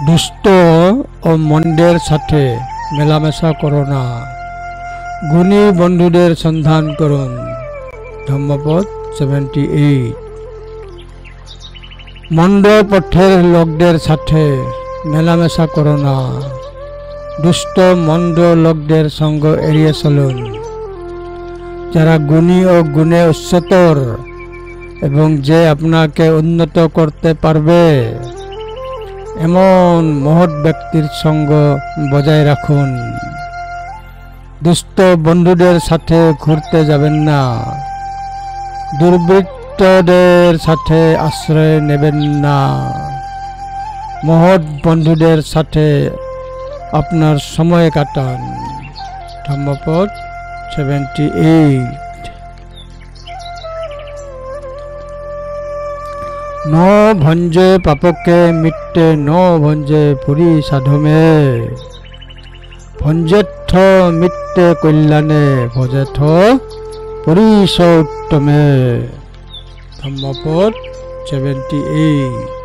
দুষ্ট ও মন্দের সাথে মেলামেশা করো না, গুণী বন্ধুদের সন্ধান করুন। ধম্মপদ 78। মন্দ পথের লোকদের সাথে মেলামেশা করো না, দুষ্ট মন্দ লোকদের সঙ্গ এড়িয়ে চলুন। যারা গুণী ও গুণে উচ্চতর এবং যে আপনাকে উন্নত করতে পারবে এমন মহৎ ব্যক্তির সঙ্গ বজায় রাখুন। দুষ্ট বন্ধুদের সাথে ঘুরতে যাবেন না, দুর্বৃত্তদের সাথে আশ্রয় নেবেন না। মহৎ বন্ধুদের সাথে আপনার সময় কাটান। ধম্মপদ 78। ন ভঞ্জে পাপকে মিট্টে ন ভঞ্জে পুরী সাধমে, ভঞ্জেথ মিট্টে কল্যাণে ভজেথ পুরীশ উত্তমে। ধম্মপদ 78।